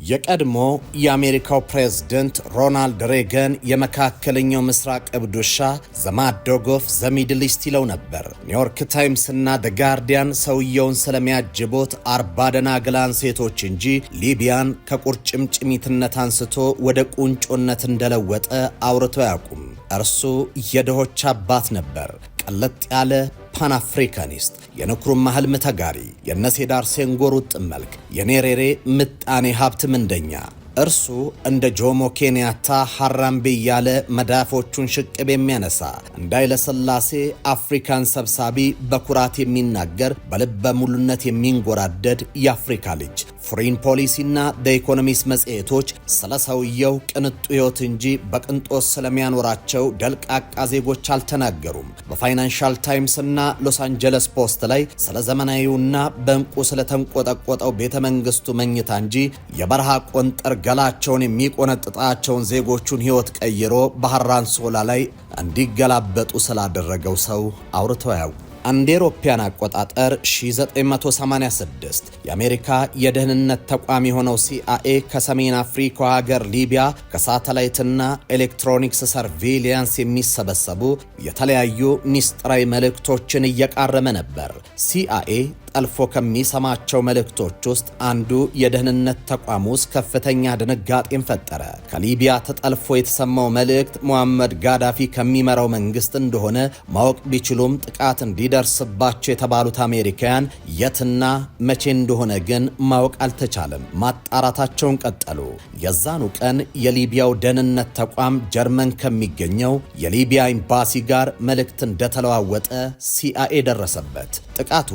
የቀድሞ የአሜሪካው ፕሬዝዳንት ሮናልድ ሬገን የመካከለኛው ምስራቅ እብዱሻ ዘማዶጎፍ ዘሚድል ኢስት ይለው ነበር። ኒውዮርክ ታይምስ እና ደ ጋርዲያን ሰውየውን ስለሚያጅቡት 40 ደናግላን ሴቶች እንጂ ሊቢያን ከቁርጭምጭሚትነት አንስቶ ወደ ቁንጮነት እንደለወጠ አውርተው ያቁም። እርሱ የድሆች አባት ነበር። ቀለጥ ያለ ፓን አፍሪካኒስት፣ የንክሩማ ህልም ተጋሪ፣ የነሴዳር ሴንጎር ውጥን መልክ፣ የኔሬሬ ምጣኔ ሀብት ምንደኛ። እርሱ እንደ ጆሞ ኬንያታ ሐራምቤ ያለ መዳፎቹን ሽቅብ የሚያነሳ እንዳይለሰላሴ አፍሪካን ሰብሳቢ በኩራት የሚናገር በልበ ሙሉነት የሚንጎራደድ የአፍሪካ ልጅ። ፎሬን ፖሊሲና ኢኮኖሚስት መጽሔቶች ስለ ሰውየው ቅንጡ ሕይወት እንጂ በቅንጦት ስለሚያኖራቸው ደልቃቃ ዜጎች አልተናገሩም። በፋይናንሻል ታይምስ እና ሎስ አንጀለስ ፖስት ላይ ስለ ዘመናዊውና በእንቁ ስለተንቆጠቆጠው ቤተ መንግስቱ መኝታ እንጂ የበረሃ ቆንጠር ገላቸውን የሚቆነጥጣቸውን ዜጎቹን ሕይወት ቀይሮ በሐራንሶላ ላይ እንዲገላበጡ ስላደረገው ሰው አውርተው ያው እንደ አውሮፓውያን አቆጣጠር 1986 የአሜሪካ የደህንነት ተቋም የሆነው ሲአይኤ ከሰሜን አፍሪካ ሀገር ሊቢያ ከሳተላይትና ኤሌክትሮኒክስ ሰርቬይላንስ የሚሰበሰቡ የተለያዩ ሚስጥራዊ መልእክቶችን እየቃረመ ነበር። ሲአይኤ ጠልፎ ከሚሰማቸው መልእክቶች ውስጥ አንዱ የደህንነት ተቋም ውስጥ ከፍተኛ ድንጋጤን ፈጠረ። ከሊቢያ ተጠልፎ የተሰማው መልእክት ሙአመር ጋዳፊ ከሚመራው መንግስት እንደሆነ ማወቅ ቢችሉም ጥቃት እንዲደርስባቸው የተባሉት አሜሪካውያን የትና መቼ እንደሆነ ግን ማወቅ አልተቻለም። ማጣራታቸውን ቀጠሉ። የዛኑ ቀን የሊቢያው ደህንነት ተቋም ጀርመን ከሚገኘው የሊቢያ ኤምባሲ ጋር መልእክት እንደተለዋወጠ ሲአይኤ ደረሰበት። ጥቃቱ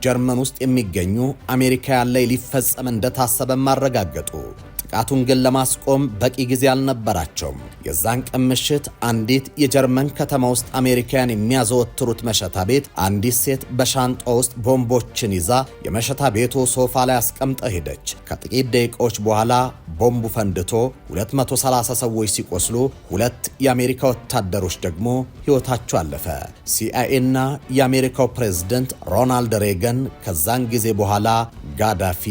ጀርመን ውስጥ የሚገኙ አሜሪካውያን ላይ ሊፈጸም እንደታሰበ ማረጋገጡ። ጥቃቱን ግን ለማስቆም በቂ ጊዜ አልነበራቸውም። የዛን ቀን ምሽት አንዲት የጀርመን ከተማ ውስጥ አሜሪካውያን የሚያዘወትሩት መሸታ ቤት አንዲት ሴት በሻንጣ ውስጥ ቦምቦችን ይዛ የመሸታ ቤቱ ሶፋ ላይ አስቀምጣ ሄደች። ከጥቂት ደቂቃዎች በኋላ ቦምቡ ፈንድቶ 230 ሰዎች ሲቆስሉ 2 የአሜሪካ ወታደሮች ደግሞ ሕይወታቸው አለፈ። ሲአይኤ እና የአሜሪካው ፕሬዝዳንት ሮናልድ ሬገን ከዛን ጊዜ በኋላ ጋዳፊ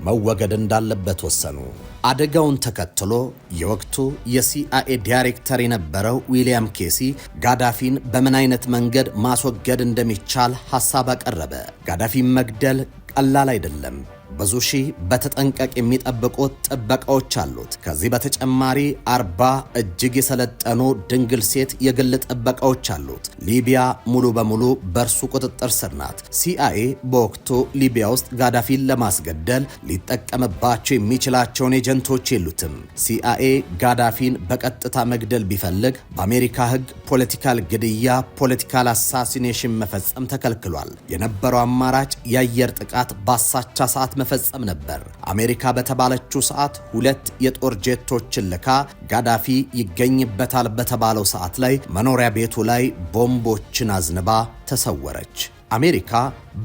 መወገድ እንዳለበት ወሰኑ። አደጋውን ተከትሎ የወቅቱ የሲአይኤ ዳይሬክተር የነበረው ዊሊያም ኬሲ ጋዳፊን በምን አይነት መንገድ ማስወገድ እንደሚቻል ሐሳብ አቀረበ። ጋዳፊን መግደል ቀላል አይደለም። ብዙ ሺህ በተጠንቀቅ የሚጠብቁት ጥበቃዎች አሉት። ከዚህ በተጨማሪ 40 እጅግ የሰለጠኑ ድንግል ሴት የግል ጥበቃዎች አሉት። ሊቢያ ሙሉ በሙሉ በእርሱ ቁጥጥር ስር ናት። ሲአይኤ በወቅቱ ሊቢያ ውስጥ ጋዳፊን ለማስገደል ሊጠቀምባቸው የሚችላቸውን ኤጀንቶች የሉትም። ሲአይኤ ጋዳፊን በቀጥታ መግደል ቢፈልግ በአሜሪካ ሕግ ፖለቲካል ግድያ፣ ፖለቲካል አሳሲኔሽን መፈጸም ተከልክሏል። የነበረው አማራጭ የአየር ጥቃት ባሳቻ ሰዓት መፈጸም ነበር። አሜሪካ በተባለችው ሰዓት 2 የጦር ጄቶችን ልካ ጋዳፊ ይገኝበታል በተባለው ሰዓት ላይ መኖሪያ ቤቱ ላይ ቦምቦችን አዝንባ ተሰወረች። አሜሪካ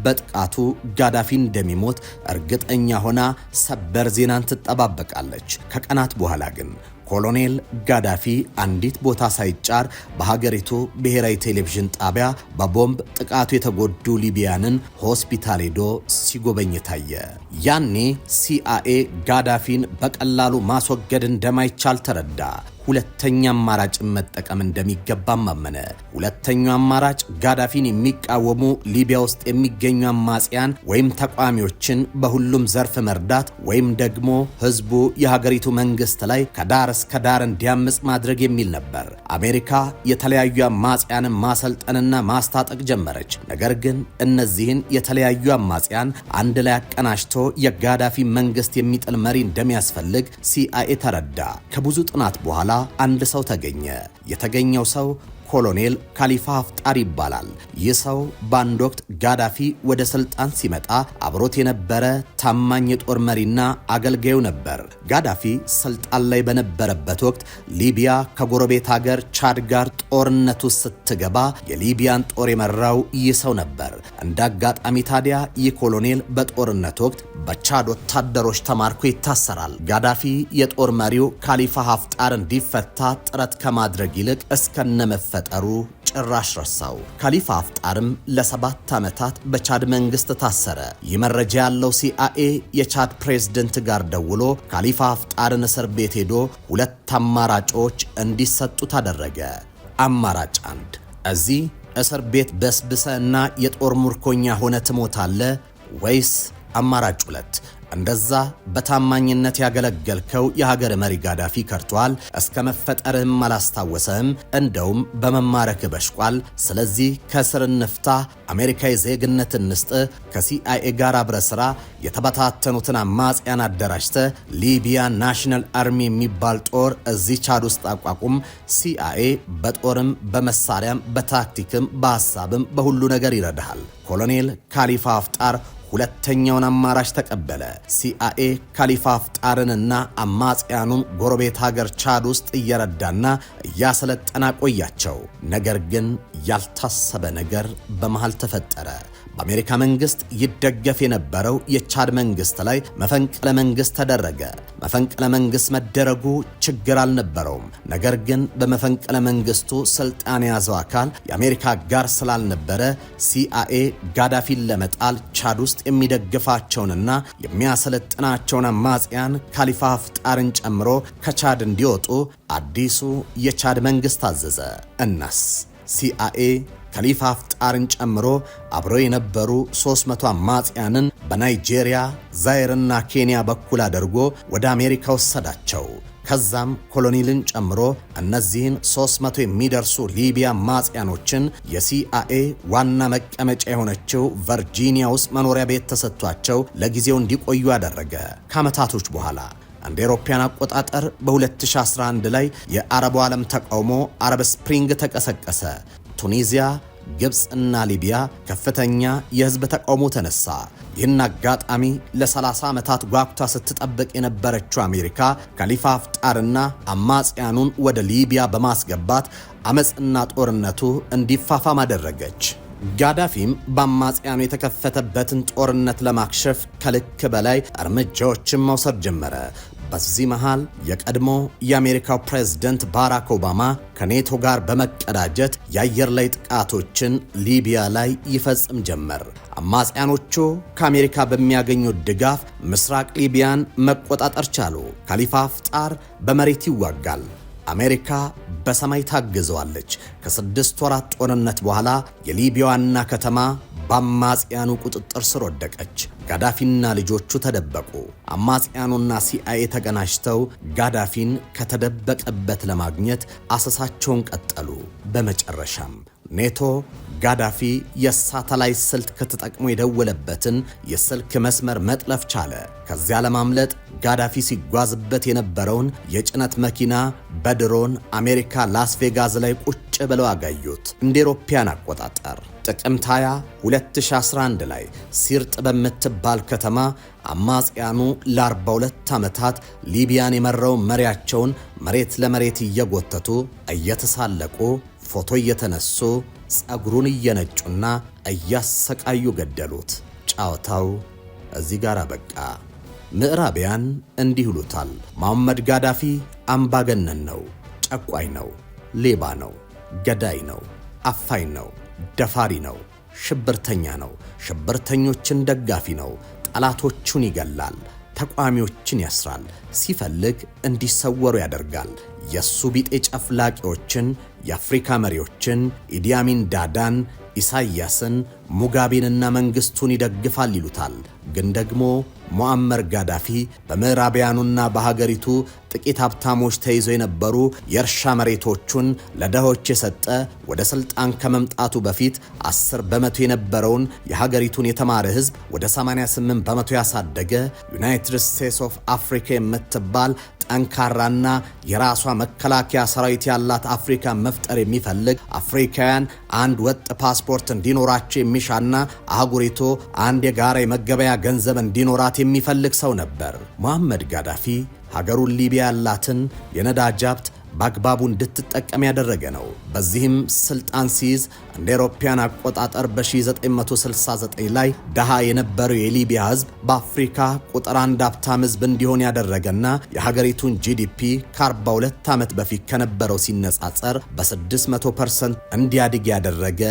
በጥቃቱ ጋዳፊ እንደሚሞት እርግጠኛ ሆና ሰበር ዜናን ትጠባበቃለች። ከቀናት በኋላ ግን ኮሎኔል ጋዳፊ አንዲት ቦታ ሳይጫር በሀገሪቱ ብሔራዊ ቴሌቪዥን ጣቢያ በቦምብ ጥቃቱ የተጎዱ ሊቢያንን ሆስፒታል ሄዶ ሲጎበኝ ታየ። ያኔ ሲአይኤ ጋዳፊን በቀላሉ ማስወገድ እንደማይቻል ተረዳ። ሁለተኛ አማራጭን መጠቀም እንደሚገባም አመነ። ሁለተኛው አማራጭ ጋዳፊን የሚቃወሙ ሊቢያ ውስጥ የሚገኙ አማጽያን ወይም ተቋሚዎችን በሁሉም ዘርፍ መርዳት ወይም ደግሞ ህዝቡ የሀገሪቱ መንግስት ላይ ከዳር እስከ ዳር እንዲያምጽ ማድረግ የሚል ነበር። አሜሪካ የተለያዩ አማጽያንን ማሰልጠንና ማስታጠቅ ጀመረች። ነገር ግን እነዚህን የተለያዩ አማጽያን አንድ ላይ አቀናጅቶ የጋዳፊ መንግስት የሚጥል መሪ እንደሚያስፈልግ ሲአይኤ ተረዳ። ከብዙ ጥናት በኋላ አንድ ሰው ተገኘ። የተገኘው ሰው ኮሎኔል ካሊፋ ሀፍጣር ይባላል። ይህ ሰው በአንድ ወቅት ጋዳፊ ወደ ስልጣን ሲመጣ አብሮት የነበረ ታማኝ የጦር መሪና አገልጋዩ ነበር። ጋዳፊ ስልጣን ላይ በነበረበት ወቅት ሊቢያ ከጎረቤት ሀገር ቻድ ጋር ጦርነቱ ስትገባ የሊቢያን ጦር የመራው ይህ ሰው ነበር። እንደ አጋጣሚ ታዲያ ይህ ኮሎኔል በጦርነት ወቅት በቻድ ወታደሮች ተማርኮ ይታሰራል። ጋዳፊ የጦር መሪው ካሊፋ ሀፍጣር እንዲፈታ ጥረት ከማድረግ ይልቅ እስከነመፈጠሩ ጭራሽ ረሳው። ካሊፋ አፍጣርም ለ7 ዓመታት በቻድ መንግስት ታሰረ። ይህ መረጃ ያለው ሲአይኤ የቻድ ፕሬዝደንት ጋር ደውሎ ካሊፋ አፍጣርን እስር ቤት ሄዶ 2 አማራጮች እንዲሰጡት አደረገ። አማራጭ 1፣ እዚህ እስር ቤት በስብሰና የጦር ሙርኮኛ ሆነ ትሞታለህ፣ ወይስ አማራጭ 2፣ እንደዛ በታማኝነት ያገለገልከው የሀገር መሪ ጋዳፊ ከርቷል፣ እስከ መፈጠርህም አላስታወሰህም፣ እንደውም በመማረክ በሽቋል። ስለዚህ ከስር እንፍታ፣ አሜሪካዊ ዜግነት እንስጥ፣ ከሲአይኤ ጋር አብረ ስራ፣ የተበታተኑትን አማጽያን አደራጅተ ሊቢያ ናሽናል አርሚ የሚባል ጦር እዚህ ቻድ ውስጥ አቋቁም። ሲአይኤ በጦርም በመሳሪያም በታክቲክም በሐሳብም በሁሉ ነገር ይረዳሃል። ኮሎኔል ካሊፋ አፍጣር ሁለተኛውን አማራጭ ተቀበለ። ሲአይኤ ካሊፋ አፍጣርንና አማጽያኑን ጎረቤት ሀገር ቻድ ውስጥ እየረዳና እያሰለጠና ቆያቸው። ነገር ግን ያልታሰበ ነገር በመሃል ተፈጠረ። በአሜሪካ መንግስት ይደገፍ የነበረው የቻድ መንግስት ላይ መፈንቅለ መንግስት ተደረገ። መፈንቅለ መንግስት መደረጉ ችግር አልነበረውም። ነገር ግን በመፈንቅለ መንግስቱ ስልጣን የያዘው አካል የአሜሪካ ጋር ስላልነበረ ሲአይኤ ጋዳፊን ለመጣል ቻድ ውስጥ የሚደግፋቸውንና የሚያሰለጥናቸውን አማጽያን ካሊፋ አፍጣርን ጨምሮ ከቻድ እንዲወጡ አዲሱ የቻድ መንግስት አዘዘ። እናስ ሲአይኤ ካሊፋ አፍጣርን ጨምሮ አብረው የነበሩ 300 አማጽያንን በናይጄሪያ፣ ዛይርና ኬንያ በኩል አድርጎ ወደ አሜሪካ ወሰዳቸው። ከዛም ኮሎኔልን ጨምሮ እነዚህን 300 የሚደርሱ ሊቢያ አማጽያኖችን የሲአይኤ ዋና መቀመጫ የሆነችው ቨርጂኒያ ውስጥ መኖሪያ ቤት ተሰጥቷቸው ለጊዜው እንዲቆዩ አደረገ። ከዓመታቶች በኋላ እንደ አውሮፓውያን አቆጣጠር በ2011 ላይ የአረቡ ዓለም ተቃውሞ አረብ ስፕሪንግ ተቀሰቀሰ። ቱኒዚያ፣ ግብፅ እና ሊቢያ ከፍተኛ የህዝብ ተቃውሞ ተነሳ። ይህን አጋጣሚ ለ30 ዓመታት ጓጉታ ስትጠብቅ የነበረችው አሜሪካ ካሊፋ አፍጣርና አማጽያኑን ወደ ሊቢያ በማስገባት አመጽና ጦርነቱ እንዲፋፋም አደረገች። ጋዳፊም በአማጽያኑ የተከፈተበትን ጦርነት ለማክሸፍ ከልክ በላይ እርምጃዎችን መውሰድ ጀመረ። በዚህ መሃል የቀድሞ የአሜሪካው ፕሬዝደንት ባራክ ኦባማ ከኔቶ ጋር በመቀዳጀት የአየር ላይ ጥቃቶችን ሊቢያ ላይ ይፈጽም ጀመር። አማጽያኖቹ ከአሜሪካ በሚያገኙት ድጋፍ ምስራቅ ሊቢያን መቆጣጠር ቻሉ። ካሊፋ አፍጣር በመሬት ይዋጋል፣ አሜሪካ በሰማይ ታግዘዋለች። ከ6 ወራት ጦርነት በኋላ የሊቢያ ዋና ከተማ በአማጽያኑ ቁጥጥር ስር ወደቀች። ጋዳፊና ልጆቹ ተደበቁ። አማጽያኑና ሲአይኤ ተቀናጅተው ጋዳፊን ከተደበቀበት ለማግኘት አሰሳቸውን ቀጠሉ። በመጨረሻም ኔቶ ጋዳፊ የሳተላይት ስልክ ከተጠቅሞ የደወለበትን የስልክ መስመር መጥለፍ ቻለ። ከዚያ ለማምለጥ ጋዳፊ ሲጓዝበት የነበረውን የጭነት መኪና በድሮን አሜሪካ ላስ ቬጋስ ላይ ቁጭ ብለው አጋዩት። እንደ አውሮፓውያን አቆጣጠር ጥቅምት 20 2011 ላይ ሲርጥ በምትባል ከተማ አማጽያኑ ለ42 ዓመታት ሊቢያን የመራው መሪያቸውን መሬት ለመሬት እየጎተቱ እየተሳለቁ ፎቶ እየተነሱ ጸጉሩን እየነጩና እያሰቃዩ ገደሉት። ጫወታው እዚህ ጋር አበቃ። ምዕራቢያን እንዲህ ይሉታል፣ ሙአመር ጋዳፊ አምባገነን ነው፣ ጨቋኝ ነው፣ ሌባ ነው፣ ገዳይ ነው፣ አፋኝ ነው፣ ደፋሪ ነው፣ ሽብርተኛ ነው፣ ሽብርተኞችን ደጋፊ ነው፣ ጠላቶቹን ይገላል፣ ተቋሚዎችን ያስራል፣ ሲፈልግ እንዲሰወሩ ያደርጋል። የሱ ቢጤ ጨፍላቂዎችን፣ የአፍሪካ መሪዎችን ኢዲ አሚን ዳዳን፣ ኢሳያስን፣ ሙጋቤንና መንግስቱን ይደግፋል ይሉታል። ግን ደግሞ ሙአመር ጋዳፊ በምዕራቢያኑና በሀገሪቱ ጥቂት ሀብታሞች ተይዘው የነበሩ የእርሻ መሬቶቹን ለደሆች የሰጠ፣ ወደ ስልጣን ከመምጣቱ በፊት 10 በመቶ የነበረውን የሀገሪቱን የተማረ ህዝብ ወደ 88 በመቶ ያሳደገ፣ ዩናይትድ ስቴትስ ኦፍ አፍሪካ የምትባል ጠንካራና የራሷ መከላከያ ሰራዊት ያላት አፍሪካ መፍጠር የሚፈልግ፣ አፍሪካውያን አንድ ወጥ ፓስፖርት እንዲኖራቸው የሚሻና አህጉሪቱ አንድ የጋራ የመገበያ ገንዘብ እንዲኖራት የሚፈልግ ሰው ነበር። ሙአመር ጋዳፊ ሀገሩን ሊቢያ ያላትን የነዳጅ ሀብት በአግባቡ እንድትጠቀም ያደረገ ነው። በዚህም ስልጣን ሲይዝ እንደ አውሮፓውያን አቆጣጠር በ1969 ላይ ደሃ የነበረው የሊቢያ ህዝብ በአፍሪካ ቁጥር 1 ሀብታም ህዝብ እንዲሆን ያደረገና የሀገሪቱን ጂዲፒ ከ42 ዓመት በፊት ከነበረው ሲነጻጸር በ600% እንዲያድግ ያደረገ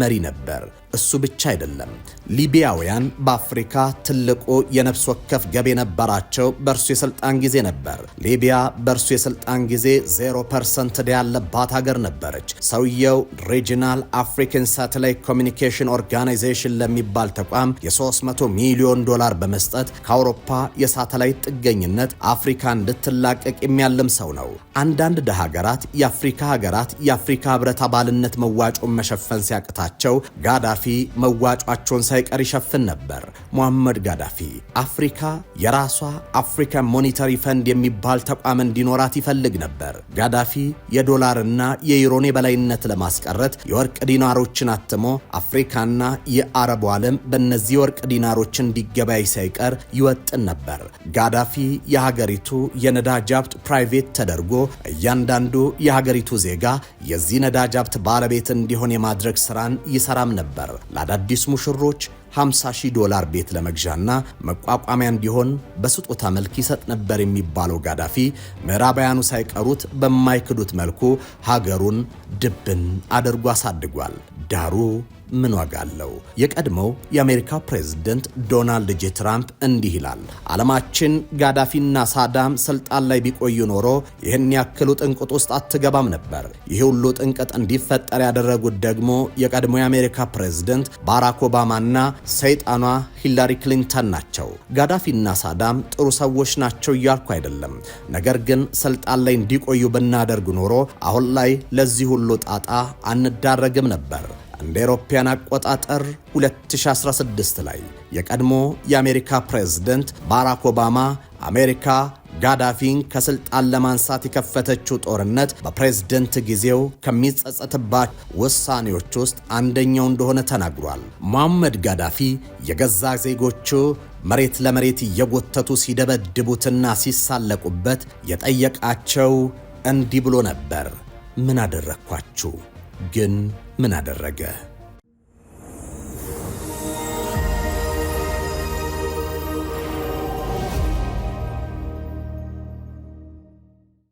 መሪ ነበር። እሱ ብቻ አይደለም። ሊቢያውያን በአፍሪካ ትልቁ የነፍስ ወከፍ ገቢ የነበራቸው በእርሱ የስልጣን ጊዜ ነበር። ሊቢያ በእርሱ የስልጣን ጊዜ 0% ያለባት ሀገር ነበረች። ሰውየው ሪጂናል አፍሪካን ሳተላይት ኮሚኒኬሽን ኦርጋናይዜሽን ለሚባል ተቋም የ$300 ሚሊዮን በመስጠት ከአውሮፓ የሳተላይት ጥገኝነት አፍሪካ እንድትላቀቅ የሚያልም ሰው ነው። አንዳንድ ደሃ ሀገራት የአፍሪካ ህብረት አባልነት መዋጮን መሸፈን ሲያቅታቸው ጋዳፊ መዋጯቸውን ሳይቀር ይሸፍን ነበር። ሙአመር ጋዳፊ አፍሪካ የራሷ አፍሪካን ሞኔታሪ ፈንድ የሚባል ተቋም እንዲኖራት ይፈልግ ነበር። ጋዳፊ የዶላርና የዩሮን የበላይነት ለማስቀረት የወርቅ ዲናሮችን አትሞ አፍሪካና የአረቡ ዓለም በእነዚህ ወርቅ ዲናሮች እንዲገበያይ ሳይቀር ይወጥን ነበር። ጋዳፊ የሀገሪቱ የነዳጅ ሀብት ፕራይቬት ተደርጎ እያንዳንዱ የሀገሪቱ ዜጋ የዚህ ነዳጅ ሀብት ባለቤት እንዲሆን የማድረግ ስራን ይሰራም ነበር። ለአዳዲስ ሙሽሮች $50,000 ቤት ለመግዣና መቋቋሚያ እንዲሆን በስጦታ መልክ ይሰጥ ነበር የሚባለው ጋዳፊ ምዕራባውያኑ ሳይቀሩት በማይክዱት መልኩ ሀገሩን ድብን አድርጎ አሳድጓል። ዳሩ ምን ዋጋ አለው? የቀድሞው የአሜሪካ ፕሬዝዳንት ዶናልድ ጄ ትራምፕ እንዲህ ይላል። ዓለማችን ጋዳፊና ሳዳም ስልጣን ላይ ቢቆዩ ኖሮ ይህን ያክሉ ጥንቅጥ ውስጥ አትገባም ነበር። ይህ ሁሉ ጥንቅጥ እንዲፈጠር ያደረጉት ደግሞ የቀድሞው የአሜሪካ ፕሬዝዳንት ባራክ ኦባማና ሰይጣኗ ሂላሪ ክሊንተን ናቸው። ጋዳፊና ሳዳም ጥሩ ሰዎች ናቸው እያልኩ አይደለም። ነገር ግን ስልጣን ላይ እንዲቆዩ ብናደርግ ኖሮ አሁን ላይ ለዚህ ሁሉ ጣጣ አንዳረግም ነበር። እንደ አውሮፓውያን አቆጣጠር 2016 ላይ የቀድሞ የአሜሪካ ፕሬዝዳንት ባራክ ኦባማ አሜሪካ ጋዳፊን ከስልጣን ለማንሳት የከፈተችው ጦርነት በፕሬዝዳንት ጊዜው ከሚጸጸትባት ውሳኔዎች ውስጥ አንደኛው እንደሆነ ተናግሯል። ሙአመር ጋዳፊ የገዛ ዜጎቹ መሬት ለመሬት እየጎተቱ ሲደበድቡትና ሲሳለቁበት የጠየቃቸው እንዲህ ብሎ ነበር። ምን አደረኳችሁ? ግን ምን አደረገ?